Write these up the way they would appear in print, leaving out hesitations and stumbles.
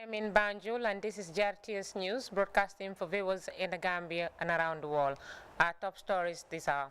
I'm in Banjul, and this is JRTS News, broadcasting for viewers in the Gambia and around the world. Our top stories this hour.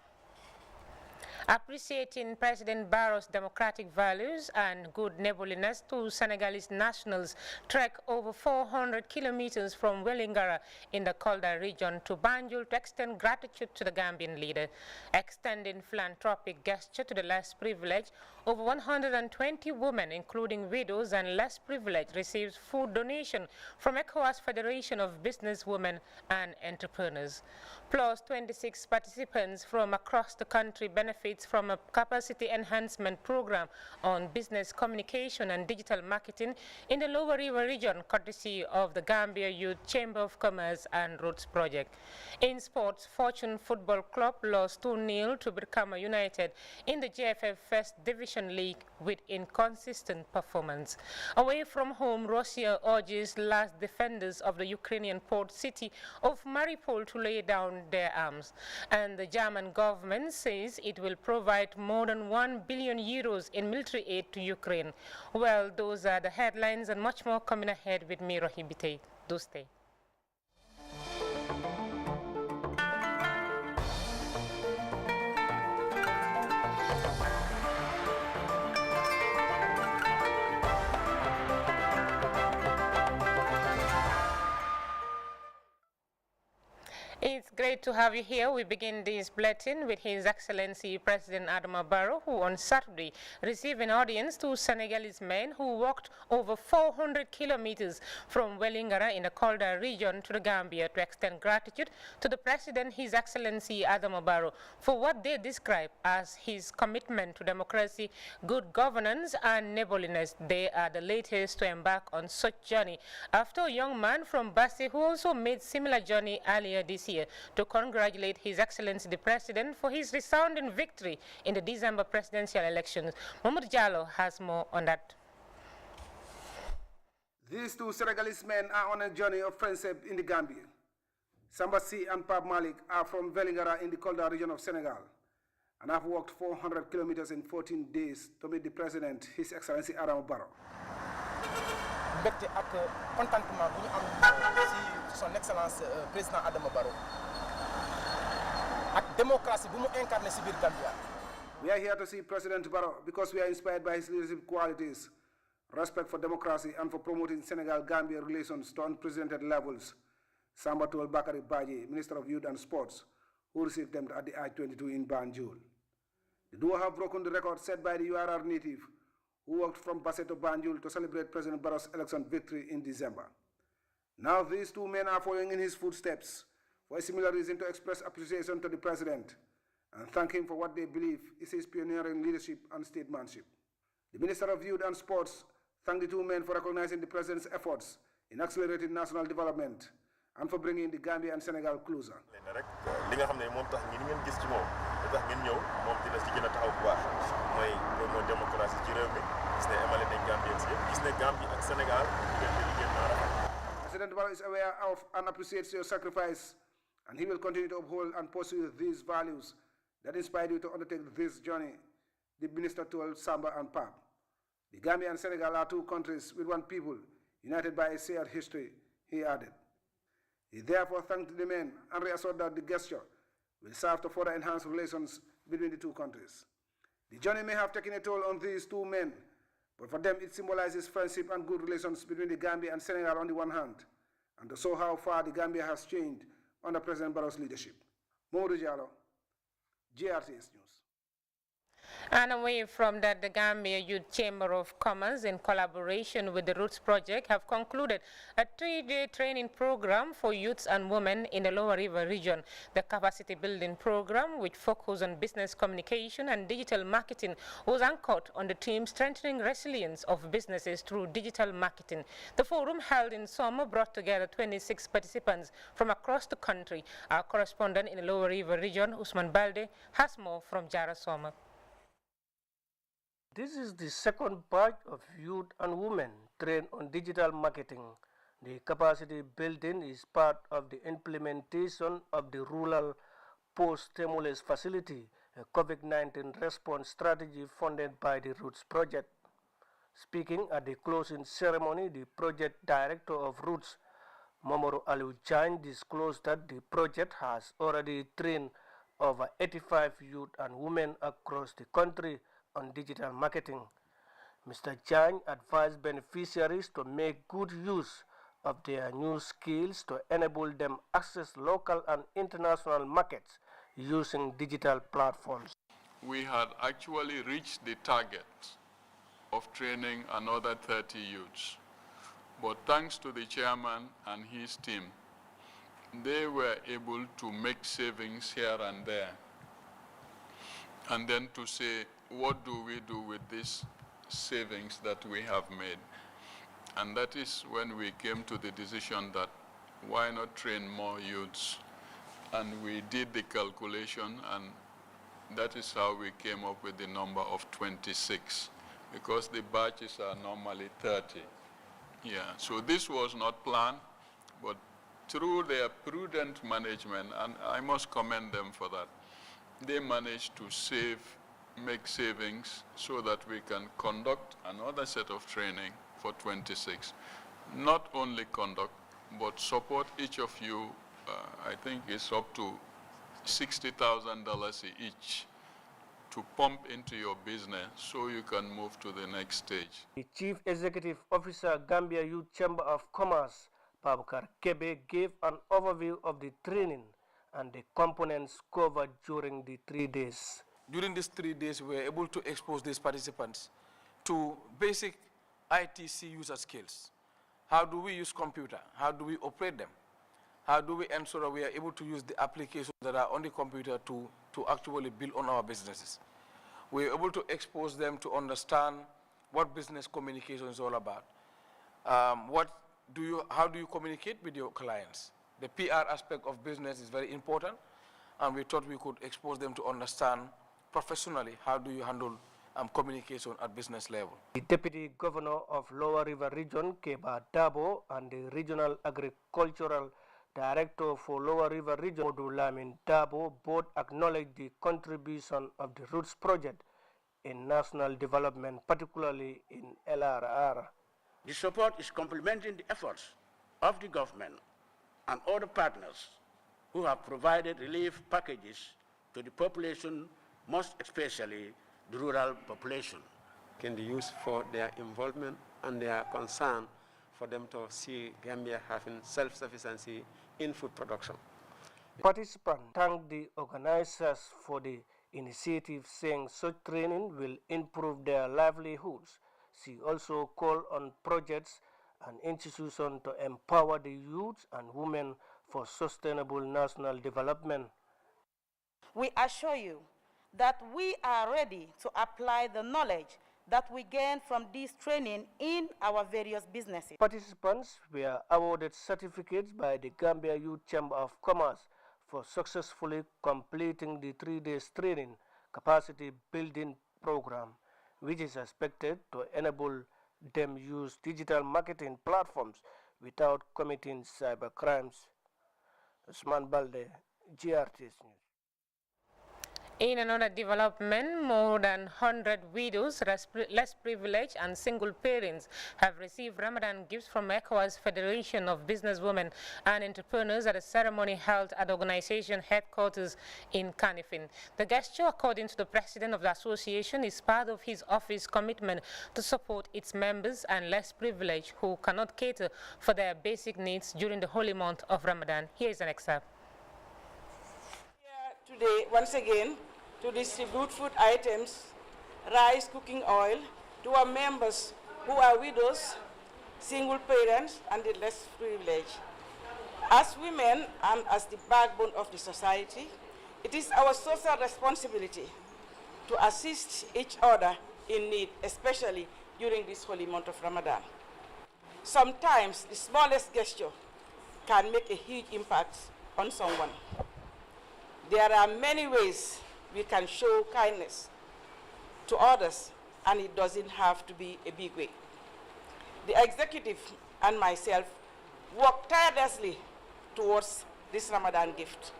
Appreciating President Barrow's democratic values and good neighborliness, two Senegalese nationals trek over 400 kilometers from Wellingara in the Kolda region to Banjul to extend gratitude to the Gambian leader. Extending philanthropic gesture to the less privileged, over 120 women, including widows and less privileged, received food donation from ECOWAS Federation of Businesswomen and Entrepreneurs. Plus, 26 participants from across the country benefits from a capacity enhancement program on business communication and digital marketing in the Lower River region, courtesy of the Gambia Youth Chamber of Commerce and Roots Project. In sports, Fortune Football Club lost 2-0 to Birkama United in the GFF First Division League with inconsistent performance. Away from home, Russia urges last defenders of the Ukrainian port city of Mariupol to lay down their arms. And the German government says it will provide more than €1 billion in military aid to Ukraine. Well, those are the headlines and much more coming ahead with me, Rohibite. Do stay. It's great to have you here. We begin this bulletin with His Excellency President Adama Barrow, who on Saturday received an audience to Senegalese men who walked over 400 kilometers from Wellingara in the Kolda region to the Gambia to extend gratitude to the President, His Excellency Adama Barrow, for what they describe as his commitment to democracy, good governance, and neighborliness. They are the latest to embark on such journey after a young man from Bassi who also made similar journey earlier this year to congratulate His Excellency the President for his resounding victory in the December presidential elections. Mohamed Jallo has more on that. These two Senegalese men are on a journey of friendship in the Gambia. Samba Si and Pab Malik are from Vélingara in the Kolda region of Senegal and have walked 400 kilometers in 14 days to meet the President, His Excellency Adama Barrow. Mbégte ak contentement bu ñu am ci son excellence président Adama Barrow ak démocratie bu mu incarné ci biir Gambia. We are here to see President Barrow because we are inspired by his leadership qualities, respect for democracy, and for promoting Senegal-Gambia relations to unprecedented levels. Samba told Bakary Badji, Minister of Youth and Sports, who received them at the I-22 in Banjul. The duo have broken the record set by the URR native, who walked from Basse to Banjul to celebrate President Barrow's election victory in December. Now these two men are following in his footsteps for a similar reason to express appreciation to the President and thank him for what they believe is his pioneering leadership and statesmanship. The Minister of Youth and Sports thanked the two men for recognizing the President's efforts in accelerating national development and for bringing the Gambia and Senegal closer. President Barrow is aware of and appreciates your sacrifice, and he will continue to uphold and pursue these values that inspired you to undertake this journey, the minister told Samba and Pap. The Gambia and Senegal are two countries with one people, united by a shared history, he added. He therefore thanked the men and reassured that the gesture will serve to further enhance relations between the two countries. The journey may have taken a toll on these two men, but for them it symbolizes friendship and good relations between the Gambia and Senegal on the one hand, and to show how far the Gambia has changed under President Barrow's leadership. Mohamed Jallo, JRTS News. And away from that, the Gambia Youth Chamber of Commerce, in collaboration with the Roots Project, have concluded a 3-day training program for youths and women in the Lower River region. The capacity building program, which focused on business communication and digital marketing, was anchored on the theme strengthening resilience of businesses through digital marketing. The forum, held in summer, brought together 26 participants from across the country. Our correspondent in the Lower River region, Usman Balde, has more from Jara Soma. This is the second batch of youth and women trained on digital marketing. The capacity building is part of the implementation of the Rural Post-Stimulus Facility, a COVID-19 response strategy funded by the Roots Project. Speaking at the closing ceremony, the project director of Roots, Mamoru Aliu Jain, disclosed that the project has already trained over 85 youth and women across the country on digital marketing. Mr. Jain advised beneficiaries to make good use of their new skills to enable them access local and international markets using digital platforms. We had actually reached the target of training another 30 youths. But thanks to the chairman and his team, they were able to make savings here and there. And then to say, what do we do with these savings that we have made? And that is when we came to the decision that why not train more youths? And we did the calculation, and that is how we came up with the number of 26, because the batches are normally 30. Yeah, so this was not planned, but through their prudent management, and I must commend them for that, they managed to make savings so that we can conduct another set of training for 26. Not only conduct, but support each of you, I think it's up to $60,000 each to pump into your business so you can move to the next stage. The Chief Executive Officer, Gambia Youth Chamber of Commerce, Babakar Kebe, gave an overview of the training and the components covered during the 3 days. During these 3 days, we were able to expose these participants to basic ITC user skills. How do we use computer? How do we operate them? How do we ensure that we are able to use the applications that are on the computer to actually build on our businesses? We are able to expose them to understand what business communication is all about. How do you communicate with your clients? The PR aspect of business is very important, and we thought we could expose them to understand professionally how do you handle communication at business level. The Deputy Governor of Lower River Region, Keba Dabo, and the Regional Agricultural Director for Lower River Region, Modu Lamin Dabo, both acknowledged the contribution of the Roots Project in national development, particularly in LRR. The support is complementing the efforts of the government and other partners who have provided relief packages to the population, most especially the rural population. Can be used for their involvement and their concern for them to see Gambia having self-sufficiency in food production. Participants thanked the organizers for the initiative, saying such training will improve their livelihoods. She also called on projects and institutions to empower the youth and women for sustainable national development. We assure you that we are ready to apply the knowledge that we gain from this training in our various businesses. Participants were awarded certificates by the Gambia Youth Chamber of Commerce for successfully completing the 3 days training capacity building program, which is expected to enable them use digital marketing platforms without committing cyber crimes. Usman Balde, GRTS News. In another development, more than 100 widows, less privileged and single parents have received Ramadan gifts from ECOWAS Federation of Businesswomen and Entrepreneurs at a ceremony held at the organization headquarters in Kanifing. The gesture, according to the president of the association, is part of his office commitment to support its members and less privileged who cannot cater for their basic needs during the holy month of Ramadan. Here is an excerpt. Here today, once again, to distribute food items, rice, cooking oil, to our members who are widows, single parents, and the less privileged. As women and as the backbone of the society, it is our social responsibility to assist each other in need, especially during this holy month of Ramadan. Sometimes the smallest gesture can make a huge impact on someone. There are many ways we can show kindness to others, and it doesn't have to be a big way. The executive and myself work tirelessly towards this Ramadan gift.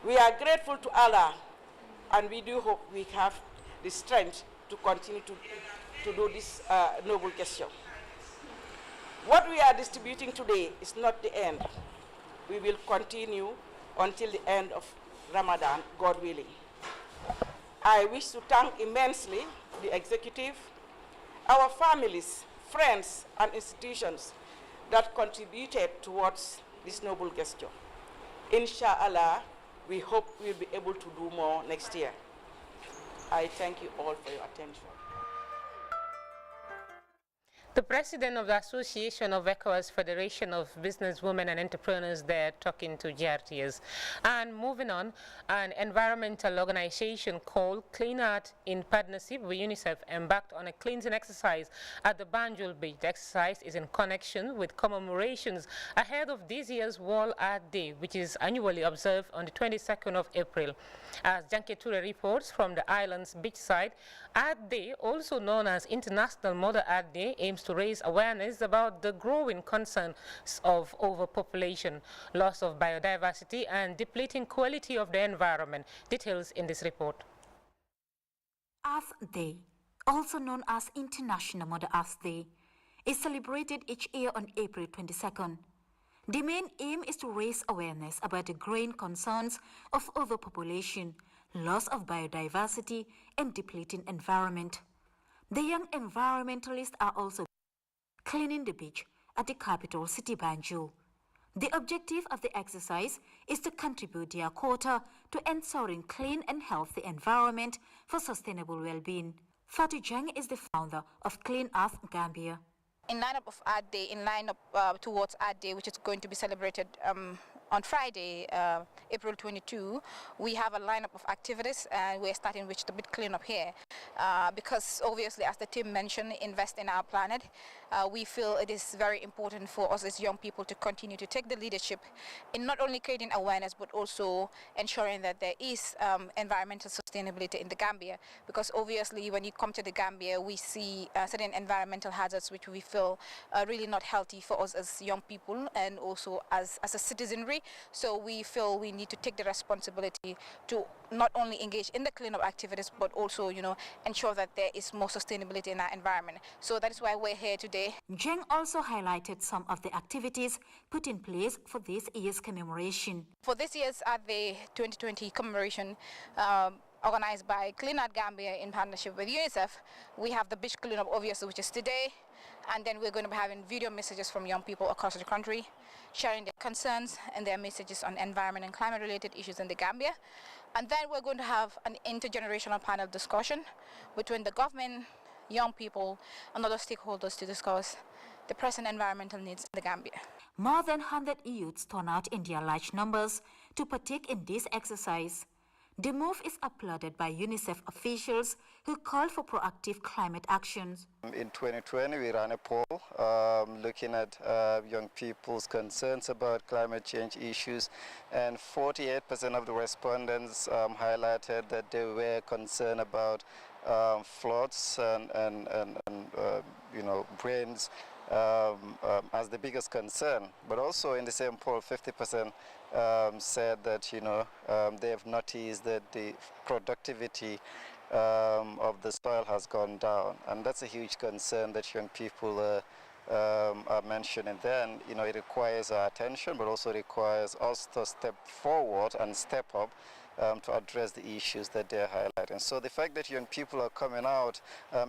We are grateful to Allah, and we do hope we have the strength to continue to to do this noble gesture. What we are distributing today is not the end. We will continue until the end of Ramadan, God willing. I wish to thank immensely the executive, our families, friends, and institutions that contributed towards this noble gesture. Inshallah, we hope we'll be able to do more next year. I thank you all for your attention. The president of the Association of ECOWAS Federation of Businesswomen and Entrepreneurs there talking to GRTS. And moving on, an environmental organization called Clean Earth in partnership with UNICEF embarked on a cleansing exercise at the Banjul Beach. The exercise is in connection with commemorations ahead of this year's World Earth Day, which is annually observed on the 22nd of April. As Janke Ture reports from the island's beachside, Earth Day, also known as International Mother Earth Day, aims to raise awareness about the growing concerns of overpopulation, loss of biodiversity, and depleting quality of the environment. Details in this report. Earth Day, also known as International Mother Earth Day, is celebrated each year on April 22nd. The main aim is to raise awareness about the growing concerns of overpopulation, loss of biodiversity, and depleting environment. The young environmentalists are also cleaning the beach at the capital city Banjul. The objective of the exercise is to contribute their quota to ensuring clean and healthy environment for sustainable well-being. Fatou Jang is the founder of Clean Earth Gambia. In line up of Earth Day, in line up towards Earth Day, which is going to be celebrated on Friday, April 22, we have a lineup of activities, and we're starting with the bit cleanup here because obviously, as the team mentioned, invest in our planet. We feel it is very important for us as young people to continue to take the leadership in not only creating awareness but also ensuring that there is environmental sustainability in the Gambia, because obviously when you come to the Gambia we see certain environmental hazards which we feel are really not healthy for us as young people and also as a citizenry. So we feel we need to take the responsibility to not only engage in the cleanup activities but also, ensure that there is more sustainability in our environment. So that is why we're here today. Jeng also highlighted some of the activities put in place for this year's commemoration. For this year's Earth Day 2020 commemoration, organized by Clean Earth Gambia in partnership with UNICEF, we have the beach cleanup, obviously, which is today, and then we're going to be having video messages from young people across the country, sharing their concerns and their messages on environment and climate-related issues in the Gambia. And then we're going to have an intergenerational panel discussion between the government, young people, and other stakeholders to discuss the present environmental needs in the Gambia. More than 100 youths turn out in their large numbers to partake in this exercise. The move is applauded by UNICEF officials who call for proactive climate actions. In 2020, we ran a poll looking at young people's concerns about climate change issues, and 48% of the respondents highlighted that they were concerned about floods and rains as the biggest concern. But also in the same poll, 50% said that they have noticed that the productivity of the soil has gone down, and that's a huge concern that young people are mentioning. Then it requires our attention, but also requires us to step forward and step up to address the issues that they're highlighting. So the fact that young people are coming out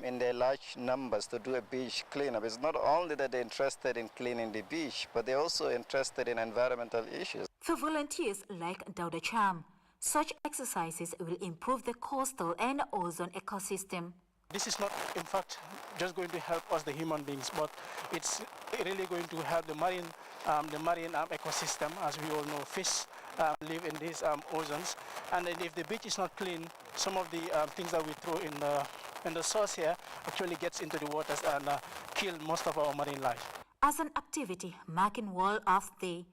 in their large numbers to do a beach cleanup is not only that they're interested in cleaning the beach, but they're also interested in environmental issues. For volunteers like Dauda Cham, such exercises will improve the coastal and ozone ecosystem. This is not, in fact, just going to help us, the human beings, but it's really going to help the marine ecosystem. As we all know, fish live in these oceans, and then if the beach is not clean, some of the things that we throw in the source here actually gets into the waters and kill most of our marine life. As an activity marking World Earth Day,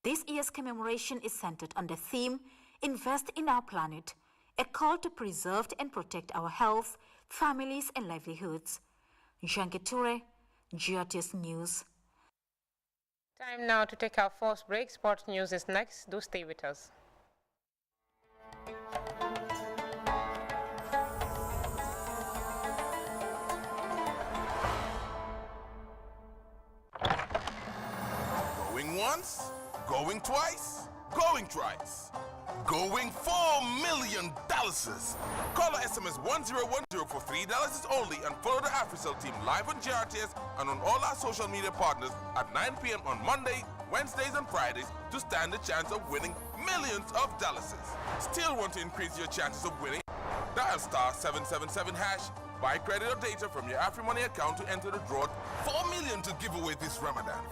this year's commemoration is centered on the theme, Invest in Our Planet, a call to preserve and protect our health, families and livelihoods. Janke Ture, GRTS News. Time now to take our first break. Sports news is next. Do stay with us. once, going twice, going thrice. Going $4 million. Call or SMS 1010 for $3 only and follow the AfriCell team live on GRTS and on all our social media partners at 9 p.m. on Monday, Wednesdays and Fridays to stand the chance of winning millions of dollars. Still want to increase your chances of winning? Dial *777#. Buy credit or data from your AfriMoney account to enter the draw. $4 million to give away this Ramadan.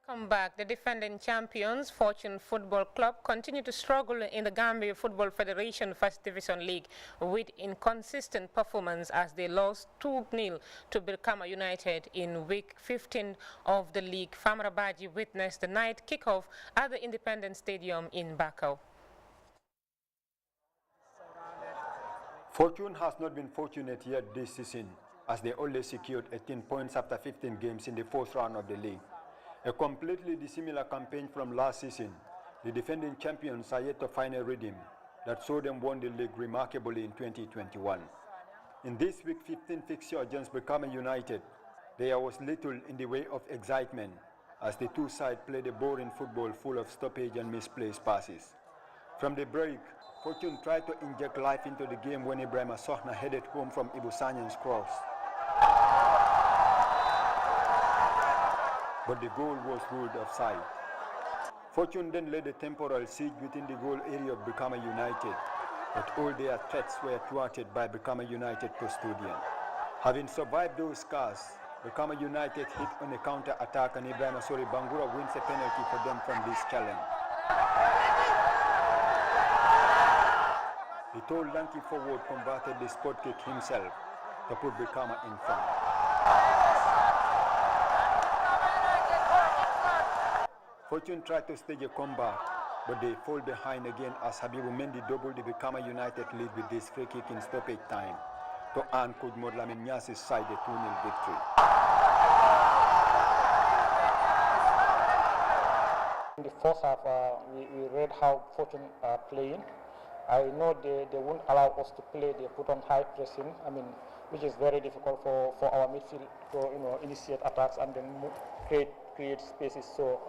Welcome back. The defending champions, Fortune Football Club, continue to struggle in the Gambia Football Federation First Division League with inconsistent performance as they lost 2-0 to Birkama United in week 15 of the league. Famara Baji witnessed the night kickoff at the Independence Stadium in Bakau. Fortune has not been fortunate yet this season, as they only secured 18 points after 15 games in the first round of the league. A completely dissimilar campaign from last season, the defending champions are yet to find a rhythm that saw them won the league remarkably in 2021. In this week 15 fixture against Birkama United, there was little in the way of excitement as the two sides played a boring football full of stoppage and misplaced passes. From the break, Fortune tried to inject life into the game when Ibrahima Sohna headed home from Ibu Sanyan's cross. But the goal was ruled offside. Fortune then led a temporary siege within the goal area of Birkama United, but all their threats were thwarted by Birkama United custodian. Having survived those scars, Birkama United hit on a counter-attack and Ibrahima Sori Bangura wins a penalty for them from this challenge. The tall lanky forward converted the spot kick himself to put Birkama in front. Fortune tried to stage a comeback, but they fall behind again as Habibu Mendy doubled the Birkama United lead with this free kick in stoppage time to earn Coach Modlamin Nyasi's side a 2-0 victory. In the first half, we read how Fortune are playing. I know they won't allow us to play. They put on high pressing, which is very difficult for our midfield to initiate attacks and then create spaces. So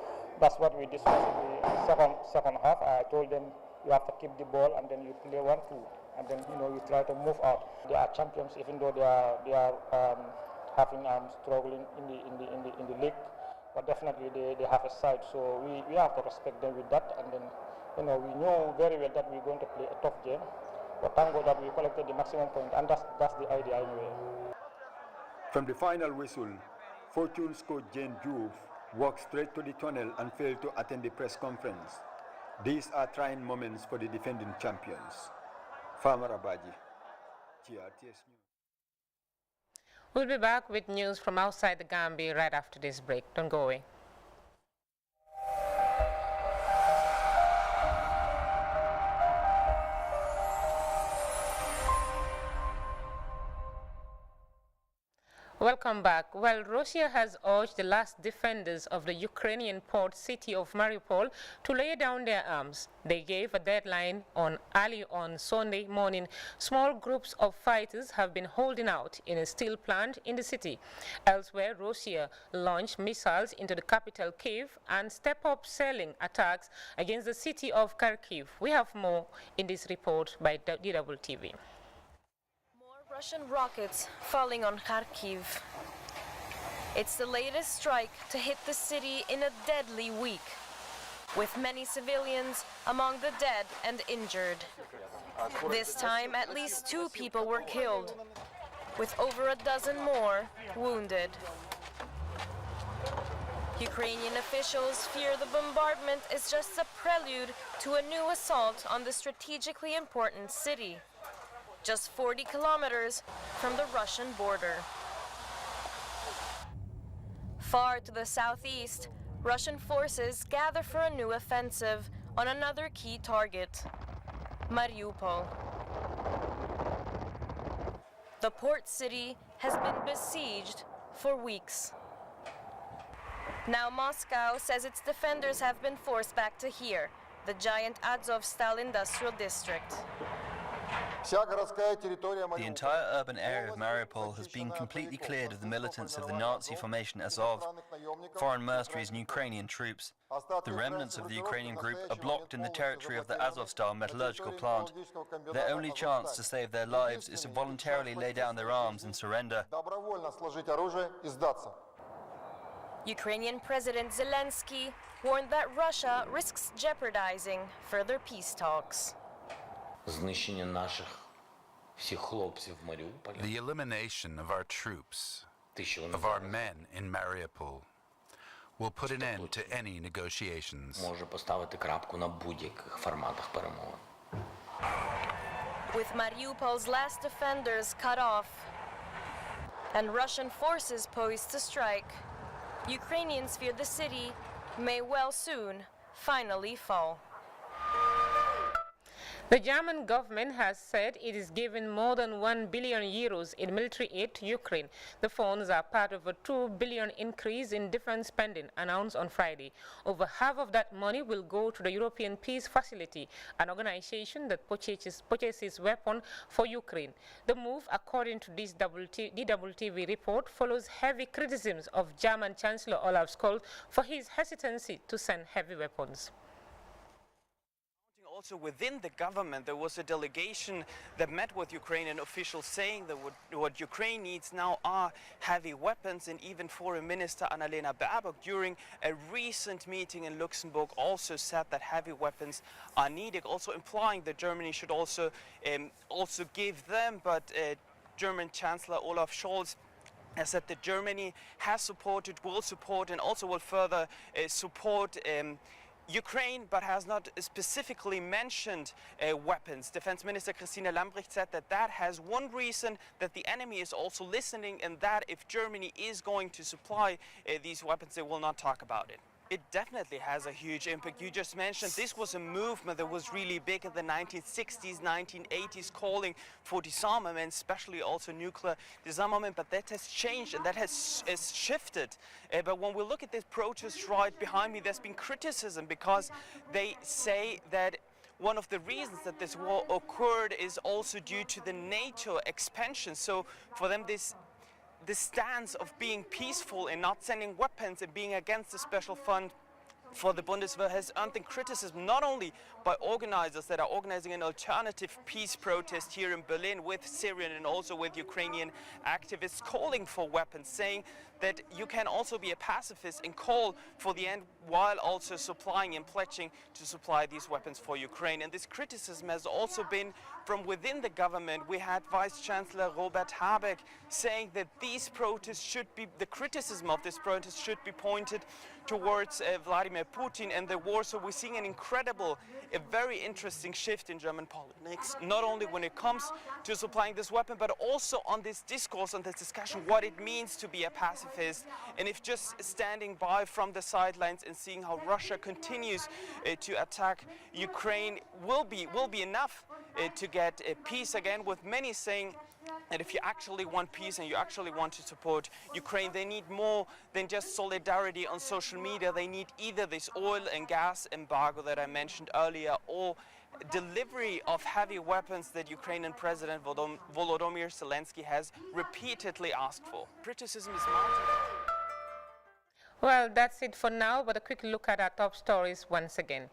that's what we discussed in the second half. I told them you have to keep the ball and then you play 1-2, and then you try to move out. They are champions, even though they are having struggling in the league, but definitely they have a side. So we have to respect them with that, and then we know very well that we're going to play a tough game. But thank God that we collected the maximum point, and that's the idea anyway. From the final whistle, Fortune's coach Jane Juve walked straight to the tunnel and failed to attend the press conference. These are trying moments for the defending champions. Famara Baji, GRTS News. We'll be back with news from outside the Gambia right after this break. Don't go away. Welcome back. Well, Russia has urged the last defenders of the Ukrainian port city of Mariupol to lay down their arms. They gave a deadline early on Sunday morning. Small groups of fighters have been holding out in a steel plant in the city. Elsewhere, Russia launched missiles into the capital Kyiv and stepped up sailing attacks against the city of Kharkiv. We have more in this report by DWTV. Russian rockets falling on Kharkiv. It's the latest strike to hit the city in a deadly week, with many civilians among the dead and injured. This time, at least 2 people were killed, with over a dozen more wounded. Ukrainian officials fear the bombardment is just a prelude to a new assault on the strategically important city, just 40 kilometers from the Russian border. Far to the southeast, Russian forces gather for a new offensive on another key target, Mariupol. The port city has been besieged for weeks. Now Moscow says its defenders have been forced back to here, the giant Azov-style industrial district. The entire urban area of Mariupol has been completely cleared of the militants of the Nazi formation Azov, foreign mercenaries and Ukrainian troops. The remnants of the Ukrainian group are blocked in the territory of the Azov-style metallurgical plant. Their only chance to save their lives is to voluntarily lay down their arms and surrender. Ukrainian President Zelensky warned that Russia risks jeopardizing further peace talks. The elimination of our troops, of our men in Mariupol, will put an end to any negotiations. With Mariupol's last defenders cut off and Russian forces poised to strike, Ukrainians fear the city may well soon finally fall. The German government has said it is giving more than €1 billion in military aid to Ukraine. The funds are part of a €2 billion increase in defense spending announced on Friday. Over half of that money will go to the European Peace Facility, an organization that purchases weapons for Ukraine. The move, according to this DWTV report, follows heavy criticisms of German Chancellor Olaf Scholz for his hesitancy to send heavy weapons. Also within the government, there was a delegation that met with Ukrainian officials saying that what Ukraine needs now are heavy weapons, and even Foreign Minister Annalena Baerbock during a recent meeting in Luxembourg also said that heavy weapons are needed, also implying that Germany should also give them, but German Chancellor Olaf Scholz has said that Germany has supported, will support, and also will further support Ukraine, but has not specifically mentioned weapons. Defense Minister Christine Lambrecht said that that has one reason, that the enemy is also listening, and that if Germany is going to supply these weapons, they will not talk about it. It definitely has a huge impact. You just mentioned this was a movement that was really big in the 1960s, 1980s, calling for disarmament, especially also nuclear disarmament, but that has changed and that has shifted. But when we look at this protest right behind me, there's been criticism because they say that one of the reasons that this war occurred is also due to the NATO expansion. So for them, this stance of being peaceful and not sending weapons and being against the special fund for the Bundeswehr has earned criticism not only by organizers that are organizing an alternative peace protest here in Berlin with Syrian and also with Ukrainian activists calling for weapons, saying that you can also be a pacifist and call for the end while also supplying and pledging to supply these weapons for Ukraine. And this criticism has also been from within the government. We had Vice Chancellor Robert Habeck saying that these protests should be, the criticism of this protest should be pointed towards Vladimir Putin and the war. So we're seeing an incredible, a very interesting shift in German politics, not only when it comes to supplying this weapon, but also on this discourse, on this discussion, what it means to be a pacifist. And if just standing by from the sidelines and seeing how Russia continues to attack Ukraine will be enough to get peace again, with many saying that if you actually want peace and you actually want to support Ukraine, they need more than just solidarity on social media. They need either this oil and gas embargo that I mentioned earlier, or delivery of heavy weapons that Ukrainian President Volodymyr Zelensky has repeatedly asked for. Criticism is mounting. Well, that's it for now, but a quick look at our top stories once again.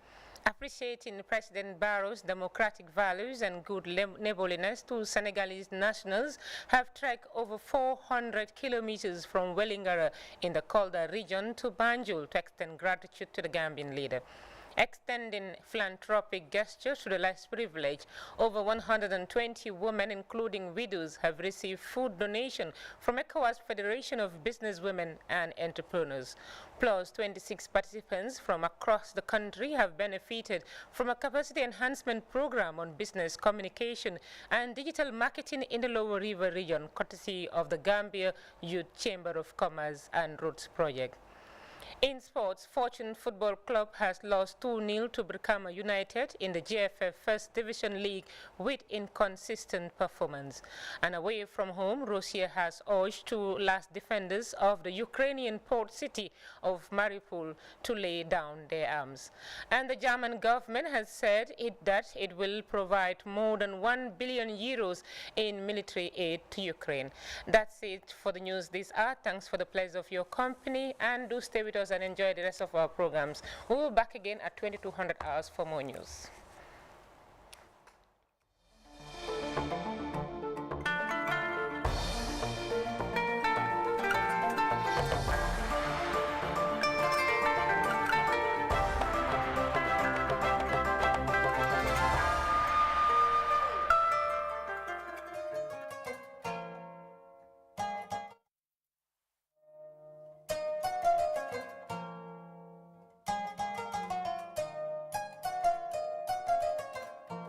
Appreciating President Barrow's democratic values and good neighborliness, two Senegalese nationals have trekked over 400 kilometers from Wellingara in the Kolda region to Banjul to extend gratitude to the Gambian leader. Extending philanthropic gestures to the less privileged, over 120 women, including widows, have received food donation from ECOWAS Federation of Businesswomen and Entrepreneurs. Plus, 26 participants from across the country have benefited from a capacity enhancement program on business communication and digital marketing in the Lower River region, courtesy of the Gambia Youth Chamber of Commerce and Roots Project. In sports, Fortune Football Club has lost 2-0 to Brikama United in the GFF First Division League with inconsistent performance. And away from home, Russia has urged two last defenders of the Ukrainian port city of Mariupol to lay down their arms. And the German government has said that it will provide more than 1 billion euros in military aid to Ukraine. That's it for the news this hour. Thanks for the pleasure of your company, and do stay with us and enjoy the rest of our programs. We will be back again at 2200 hours for more news.